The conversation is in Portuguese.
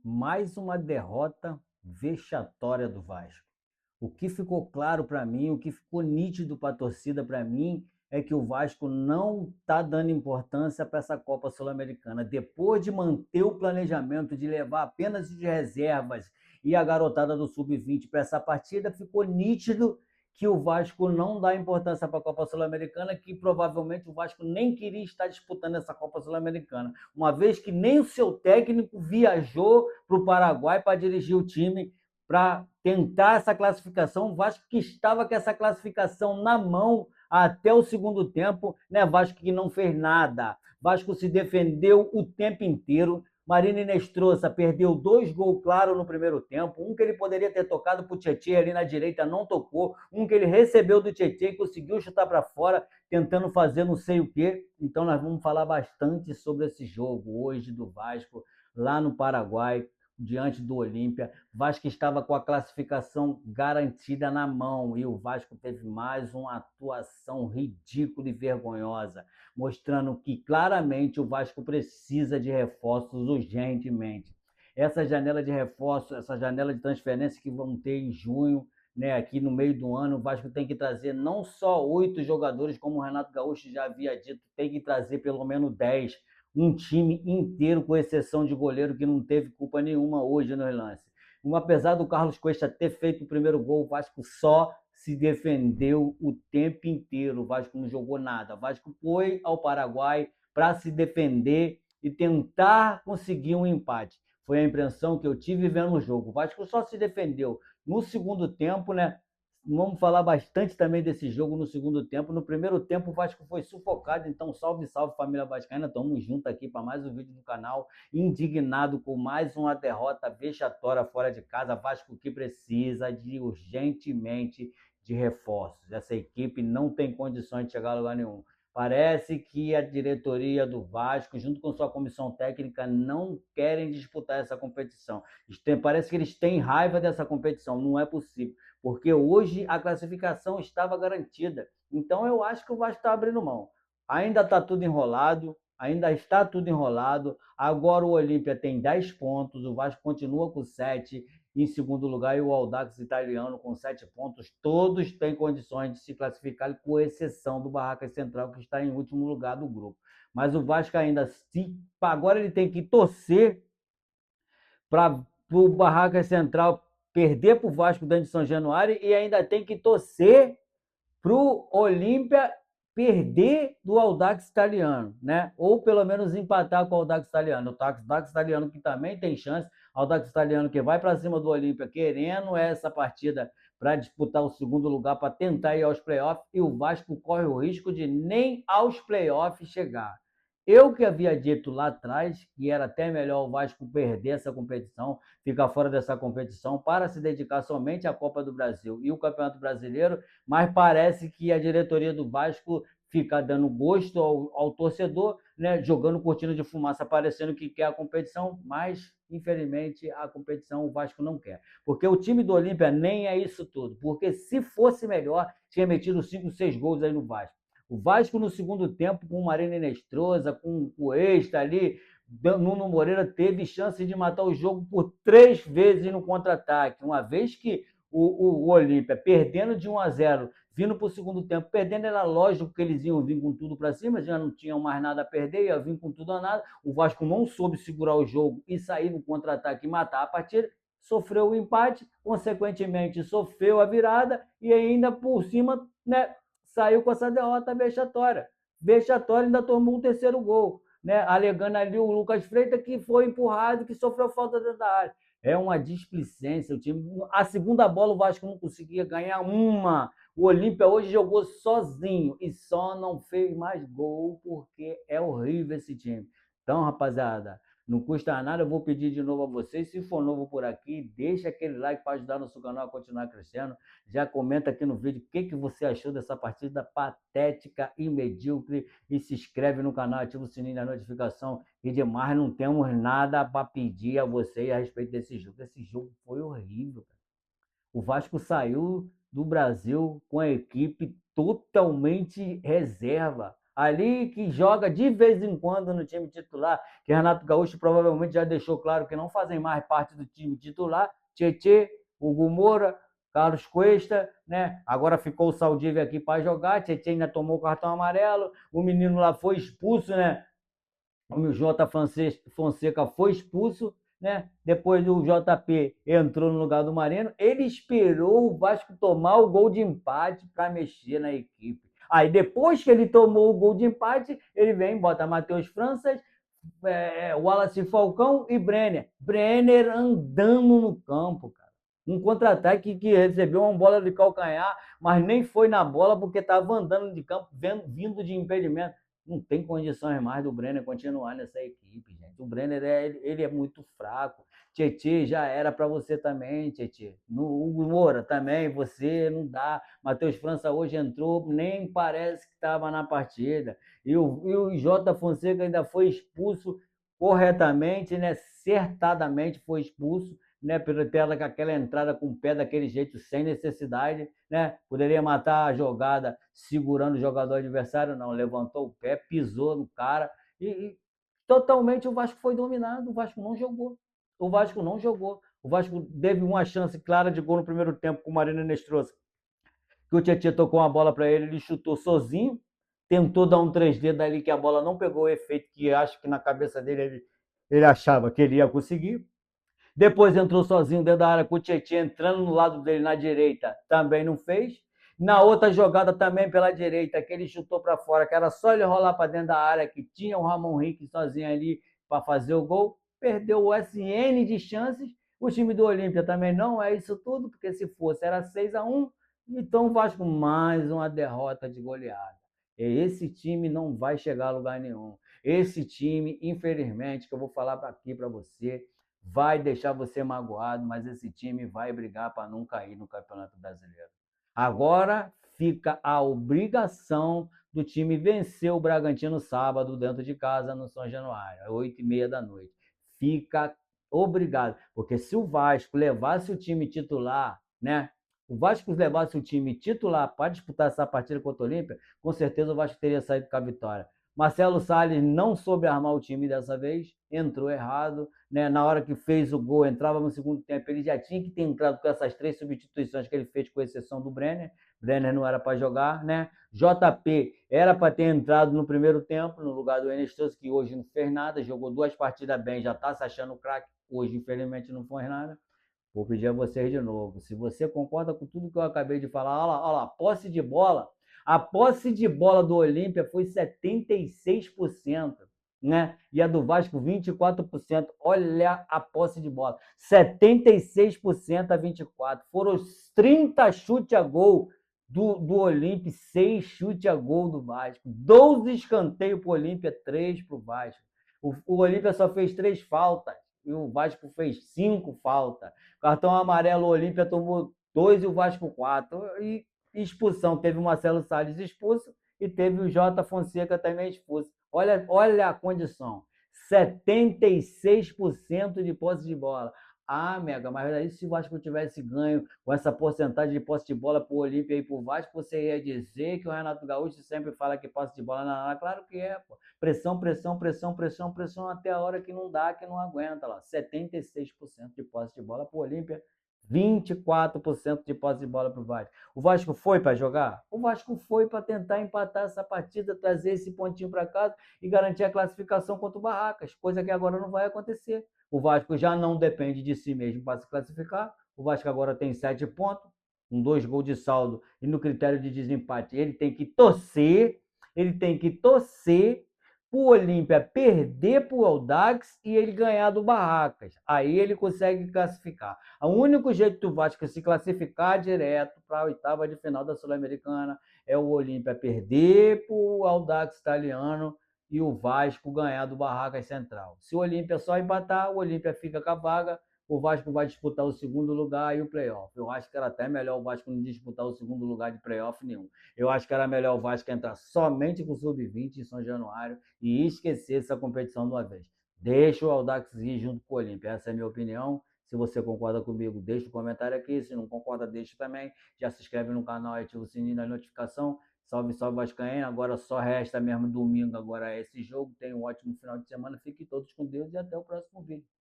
Mais uma derrota vexatória do Vasco. O que ficou claro para mim, o que ficou nítido para a torcida para mim, é que o Vasco não está dando importância para essa Copa Sul-Americana. Depois de manter o planejamento de levar apenas de reservas e a garotada do Sub-20 para essa partida, ficou nítido que o Vasco não dá importância para a Copa Sul-Americana, que provavelmente o Vasco nem queria estar disputando essa Copa Sul-Americana, uma vez que nem o seu técnico viajou para o Paraguai para dirigir o time para tentar essa classificação. O Vasco que estava com essa classificação na mão até o segundo tempo, né? Vasco que não fez nada. Vasco se defendeu o tempo inteiro. Marina Inestrosa perdeu 2 gols claros no primeiro tempo. Um que ele poderia ter tocado para o Tietê ali na direita, não tocou. Um que ele recebeu do Tietê e conseguiu chutar para fora, tentando fazer não sei o quê. Então nós vamos falar bastante sobre esse jogo hoje do Vasco, lá no Paraguai, diante do Olímpia. Vasco estava com a classificação garantida na mão e o Vasco teve mais uma atuação ridícula e vergonhosa, mostrando que claramente o Vasco precisa de reforços urgentemente. Essa janela de reforço, essa janela de transferência que vão ter em junho, né, aqui no meio do ano, o Vasco tem que trazer não só 8 jogadores, como o Renato Gaúcho já havia dito, tem que trazer pelo menos 10, um time inteiro, com exceção de goleiro, que não teve culpa nenhuma hoje no lance. Apesar do Carlos Cuesta ter feito o primeiro gol, o Vasco só se defendeu o tempo inteiro. O Vasco não jogou nada. O Vasco foi ao Paraguai para se defender e tentar conseguir um empate. Foi a impressão que eu tive vendo o jogo. O Vasco só se defendeu no segundo tempo, né? Vamos falar bastante também desse jogo no segundo tempo. No primeiro tempo, o Vasco foi sufocado. Então, salve, salve, família vascaína. Estamos juntos aqui para mais um vídeo do canal. Indignado com mais uma derrota vexatória fora de casa. Vasco que precisa de urgentemente de reforços. Essa equipe não tem condições de chegar a lugar nenhum. Parece que a diretoria do Vasco, junto com sua comissão técnica, não querem disputar essa competição. Parece que eles têm raiva dessa competição. Não é possível, porque hoje a classificação estava garantida. Então eu acho que o Vasco está abrindo mão. Ainda está tudo enrolado, ainda está tudo enrolado. Agora o Olímpia tem 10 pontos, o Vasco continua com 7 em segundo lugar, e o Audax italiano com 7 pontos. Todos têm condições de se classificar, com exceção do Barracas Central, que está em último lugar do grupo. Mas o Vasco ainda, agora ele tem que torcer para o Barracas Central perder para o Vasco dentro de São Januário, e ainda tem que torcer para o Olímpia perder do Audax italiano, né? Ou pelo menos empatar com o Audax italiano. O Audax italiano que também tem chance, o Audax italiano que vai para cima do Olímpia querendo essa partida para disputar o segundo lugar, para tentar ir aos playoffs, e o Vasco corre o risco de nem aos playoffs chegar. Eu que havia dito lá atrás que era até melhor o Vasco perder essa competição, ficar fora dessa competição, para se dedicar somente à Copa do Brasil e o Campeonato Brasileiro, mas parece que a diretoria do Vasco fica dando gosto ao torcedor, né, jogando cortina de fumaça, parecendo que quer a competição, mas infelizmente a competição o Vasco não quer. Porque o time do Olímpia nem é isso tudo, porque se fosse melhor, tinha metido 5, 6 gols aí no Vasco. O Vasco no segundo tempo, com o Marina Inestrosa, com o Cuesta ali, Nuno Moreira teve chance de matar o jogo por 3 vezes no contra-ataque. Uma vez que o Olímpia, perdendo de 1-0, vindo para o segundo tempo, perdendo, era lógico que eles iam vir com tudo para cima, já não tinham mais nada a perder, ia vir com tudo a nada. O Vasco não soube segurar o jogo e sair no contra-ataque e matar a partida, sofreu o empate, consequentemente sofreu a virada e ainda por cima, né, saiu com essa derrota vexatória. Vexatória, ainda tomou um terceiro gol, né, alegando ali o Lucas Freitas, que foi empurrado, que sofreu falta dentro da área. É uma displicência. O time, a segunda bola o Vasco não conseguia ganhar uma. O Olímpia hoje jogou sozinho e só não fez mais gol porque é horrível esse time. Então, rapaziada, não custa nada. Eu vou pedir de novo a vocês, se for novo por aqui, deixa aquele like para ajudar nosso canal a continuar crescendo. Já comenta aqui no vídeo o que você achou dessa partida patética e medíocre, e se inscreve no canal, ativa o sininho da notificação. E demais, não temos nada para pedir a vocês a respeito desse jogo. Esse jogo foi horrível. O Vasco saiu do Brasil com a equipe totalmente reserva. ali que joga de vez em quando no time titular, que Renato Gaúcho provavelmente já deixou claro que não fazem mais parte do time titular, Tietê, Hugo Moura, Carlos Cuesta, né? Agora ficou o Saldívia aqui para jogar, Tietê ainda tomou o cartão amarelo, o menino lá foi expulso, né? O J. Fonseca foi expulso, né? Depois o JP entrou no lugar do Mariano. Ele esperou o Vasco tomar o gol de empate para mexer na equipe. Aí depois que ele tomou o gol de empate, ele vem, bota Matheus França, Wallace Falcão e Brenner. Brenner andando no campo, cara. Um contra-ataque que recebeu uma bola de calcanhar, mas nem foi na bola porque estava andando de campo, vindo de impedimento. Não tem condições mais do Brenner continuar nessa equipe, gente. O Brenner ele é muito fraco. Tietê já era para você também, Tietê. No Hugo Moura também, você não dá. Matheus França hoje entrou, nem parece que estava na partida. E o J. Fonseca ainda foi expulso corretamente, né? Acertadamente foi expulso, né? Pela aquela entrada com o pé daquele jeito, sem necessidade, né? Poderia matar a jogada segurando o jogador adversário, não. Levantou o pé, pisou no cara e totalmente o Vasco foi dominado. O Vasco não jogou. O Vasco não jogou. O Vasco teve uma chance clara de gol no primeiro tempo com o Marino Nestrosa, que o Tietchan tocou uma bola para ele, ele chutou sozinho, tentou dar um 3D dali que a bola não pegou o efeito que acho que na cabeça dele ele achava que ele ia conseguir. Depois entrou sozinho dentro da área com o Tietchan entrando no lado dele na direita, também não fez. Na outra jogada também pela direita, que ele chutou para fora, que era só ele rolar para dentro da área, que tinha o Ramon Henrique sozinho ali para fazer o gol. Perdeu o SN de chances. O time do Olímpia também não é isso tudo, porque se fosse era 6-1. Então o Vasco mais uma derrota de goleada. Esse time não vai chegar a lugar nenhum. Esse time, infelizmente, que eu vou falar aqui para você, vai deixar você magoado, mas esse time vai brigar para não cair no Campeonato Brasileiro. Agora fica a obrigação do time vencer o Bragantino sábado dentro de casa no São Januário, às 8h30 da noite. Fica obrigado, porque se o Vasco levasse o time titular, né? O Vasco levasse o time titular para disputar essa partida contra o Olímpia, com certeza o Vasco teria saído com a vitória. Marcelo Salles não soube armar o time dessa vez, entrou errado, né? Na hora que fez o gol, entrava no segundo tempo, ele já tinha que ter entrado com essas 3 substituições que ele fez, com exceção do Brenner. Brenner não era para jogar, né? JP era para ter entrado no primeiro tempo, no lugar do Enestroso, que hoje não fez nada, jogou 2 partidas bem, já está se achando craque, hoje infelizmente não fez nada. Vou pedir a vocês de novo. Se você concorda com tudo que eu acabei de falar, olha lá, posse de bola. A posse de bola do Olímpia foi 76%, né? E a do Vasco 24%. Olha a posse de bola. 76% a 24%. Foram os 30 chutes a gol do Olímpia, 6 chutes a gol do Vasco. 12 escanteios para o Olímpia, 3 para o Vasco. O Olímpia só fez 3 faltas e o Vasco fez 5 faltas. Cartão amarelo, o Olímpia tomou 2 e o Vasco 4. E expulsão, teve o Marcelo Salles expulso e teve o J. Fonseca também expulso. Olha a condição. 76% de posse de bola. Ah, Mega, mas aí se o Vasco tivesse ganho com essa porcentagem de posse de bola para o Olímpia e para o Vasco, você ia dizer que o Renato Gaúcho sempre fala que posse de bola não, claro que é, pô. Pressão, pressão, pressão, pressão, pressão até a hora que não dá, que não aguenta lá. 76% de posse de bola para o Olímpia, 24% de posse de bola para o Vasco. O Vasco foi para jogar? O Vasco foi para tentar empatar essa partida, trazer esse pontinho para casa e garantir a classificação contra o Barracas, coisa que agora não vai acontecer. O Vasco já não depende de si mesmo para se classificar. O Vasco agora tem 7 pontos, com 2 gols de saldo, e no critério de desempate ele tem que torcer o Olímpia perder para o Audax e ele ganhar do Barracas. Aí ele consegue classificar. O único jeito do Vasco se classificar direto para a oitava de final da Sul-Americana é o Olímpia perder para o Audax italiano e o Vasco ganhar do Barracas Central. Se o Olímpia só empatar, o Olímpia fica com a vaga, o Vasco vai disputar o segundo lugar e o playoff. Eu acho que era até melhor o Vasco não disputar o segundo lugar de playoff nenhum. Eu acho que era melhor o Vasco entrar somente com o Sub-20 em São Januário e esquecer essa competição de uma vez. Deixa o Audax ir junto com o Olímpia. Essa é a minha opinião. Se você concorda comigo, deixa o comentário aqui. Se não concorda, deixa também. Já se inscreve no canal e ativa o sininho da notificação. Salve, salve Vascaíno. Agora só resta mesmo domingo agora esse jogo. Tenha um ótimo final de semana. Fiquem todos com Deus e até o próximo vídeo.